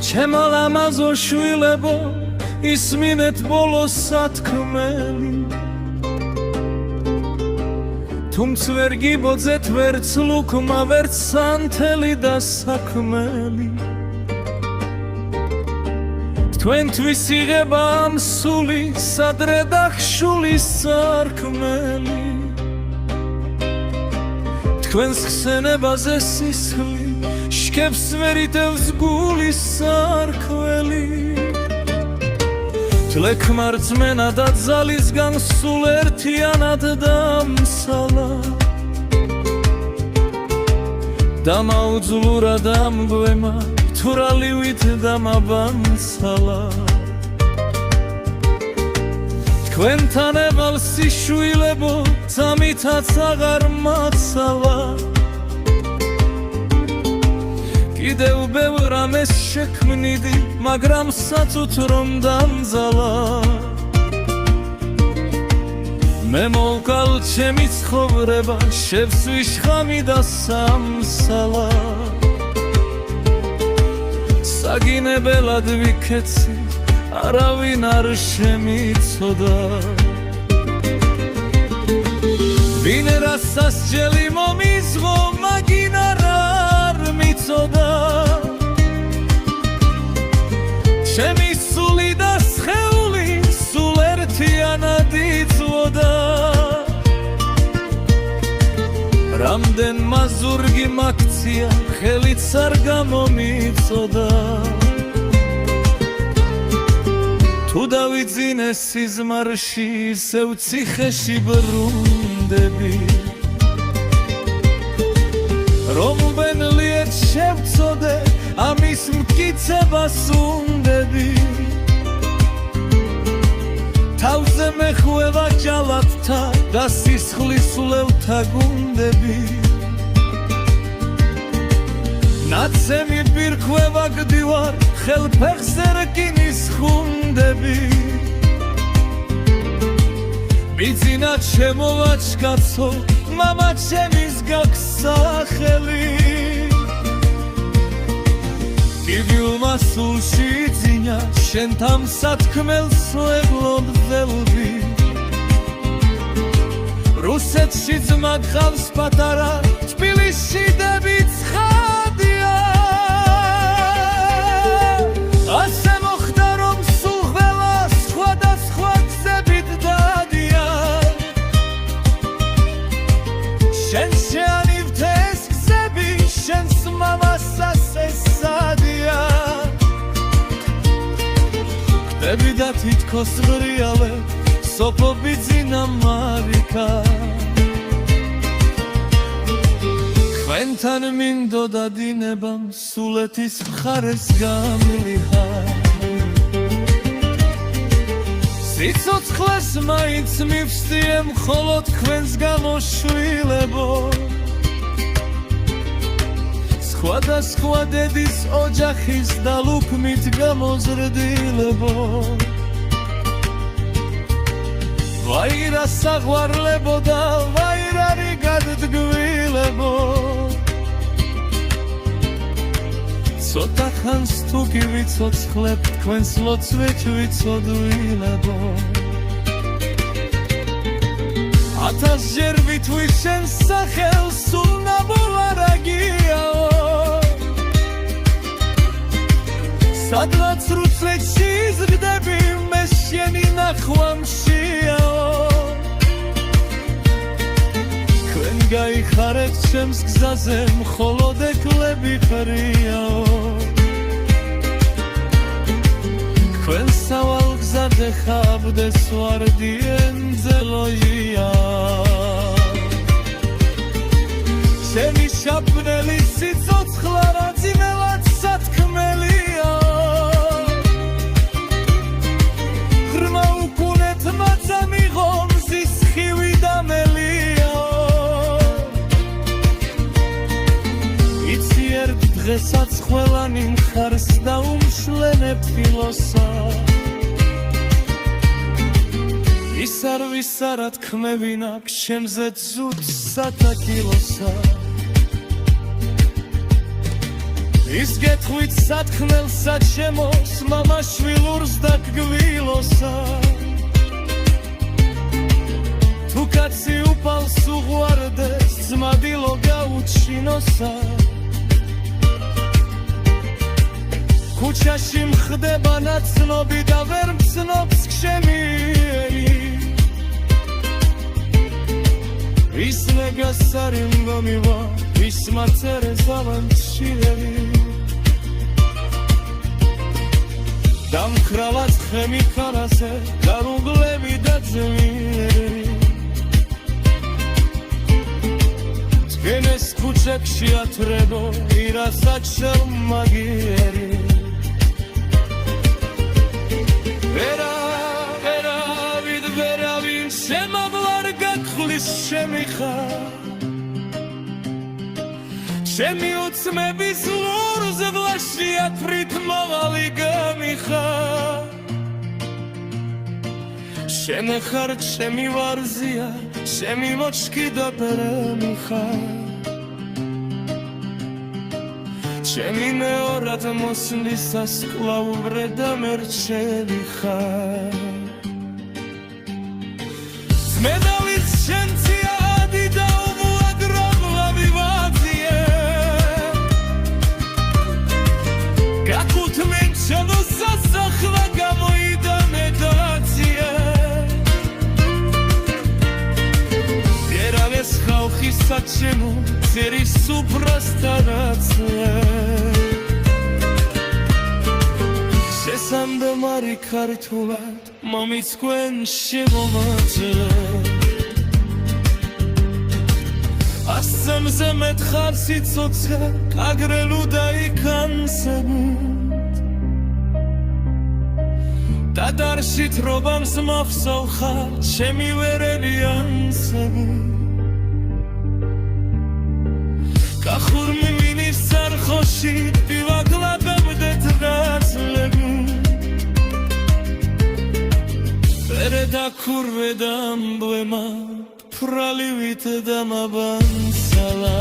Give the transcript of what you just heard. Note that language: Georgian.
ჩემო ლამაზო შვილებო ისმინეთ ბოლოს სათქმელი თუმც ვერ გიბოძეთ ვერც ლუქმა ვერც სანთელი და საქმელი თქვენთვის იღება ამ სული სადრე და ხშულის სარქმელი თქვენს ხსენებაზე სისხლი შქებს ვერ იტევს გულის სარქველი თლექმა რწმენა და ძალისგან სულ ერთიანად დამსალა დამაუძლურად ამგვემა თურალივით დამაბანცალა თქვენთან ევალ სიშვილებო ძამითაც აღარ მაცალა კიდევ ბევრ რამეს შექმნიდი მაგრამ საწუთ რომ დამძალა მე მოვკალ ჩემი ცხოვრება შევსვი შხამი და სამსალა საგინებელად ვიქეცი არავინ არ შემიცოდა ვინ რას სასჯელი მომიზღო მაგინ არ მიცოდა ჩემი სული და სხეული სულ ერთიანად იწვოდა რამდენმა ზურგი მაქცია ხელიც არ გამომიწოდა თუ დავიძინე სიზმარში ისევ ციხეში ბრუნდები რომ უბენლიეთ შევწოდე ამის მტკიცებას უნდები თავზე მეხვევა ჯალათთა და სისხლის სულელთა გუნდები ნაცემი პირქვევა გდივარ ხელფეხზე რკინის ხუნდები მიძინა ჩემო ვაჩკაცო მამა ჩემის გაგსა ხელი გიგილმა სულში ძინა შენ თამსათქმელს ვეღლოდ ველბი რუსეთში ძმა გყავს პატარა თბილისში დები ცხადია ასე მოხდა რომ სულ ყველა სხვადასხვა გზებით დადია შენ შეანივთ ეს გზები შენს მამას ასე სადია გდები და თითქოს ღრიალე სოფო ბიძინა მარიკა ჩვენთან მინდოდა დინებამ სულეთის მხარეს გამლიხა სიცოცხლეს მაინც მივსდიე მხოლოდ თქვენს გამო შვილებო სხვადასხვა დედის ოჯახის და ლუქმით გამოზრდილებო ვაირა საღვარლებო და ვაირარი გადდგვილებო ცოტა ხანს თუ გივიცოცხლებთ თქვენს ლოცვით ვიცოდვილებო ათასჯერ ვითვი შენ სახელს სულ ნაბოლარაგიაო სადღაც რუსეთში იზრდები მე შენი ნახვამშიაო ქვენ გაიხარეთ ჩემს გზაზე მხოლოდ ეკლები ყრიაო ქვენ სავალ გზაზე ხაბდეს ვარდიენ ძელოია ჩემი შაპნელი სიცოცხლა რაძინელად სათქმელია ღრმა უკუნეთ მაწამიღო მზის ხივი და მელია იცი ერთ დღესაც ყველანი მხარს დაუმშლენებ ფილოსა ის არ ვის არა თქმევინა შენზე ძუთ 100 კილოსა ის გეთხვით სათქმელსა ჩემოს მამაშვილურს და გგვილოსა თუ კაცი უფალს უყვარდეს ძმადილო გაუჩინოსა ქუჩაში მხდება ნაცნობი და ვერ მცნობს გშემიერი ის ნეგას არ იმგომივა ის მაწერეს ავანჩიერი დამქრალად ხემი ქარაზე გარუგლები და ძმიერი თგენეს ქუჩებში ათრებო ირასაც შემაგიერი ვერავინ შემავლარ გაქხლის შემიხარ ჩემი უცმების ლურზე ვლაში ათვრით მაღალი გამიხარ შენ ხარ ჩემი ვარზია ჩემი მოჩქი და პერემი ხარ ჩემი მეორად მოსვლისას კლაუბრე და მერჩევი ხარ მედალიც შენცია ადი და უმუაგრავლავი ვაძიე გაკუთმენ ჩანო სასახლა გამოიდანე დაციე ერალეს ხალხის საჩემო ძერის უბრასტარაციე შესამდემარი ქართულად მომიც გვენ შემომაძლე ასემზე მეტხარ სიცოცხლე კაგრელუ და იკანსებით დადარში თრობამს მახსოვ ხარ ჩემი ვერელი ანსებით კახურმი მინის სარხოში დივაგლაბებდეთ რაცლები Pereda kurvedam blema pralivite da ma bansala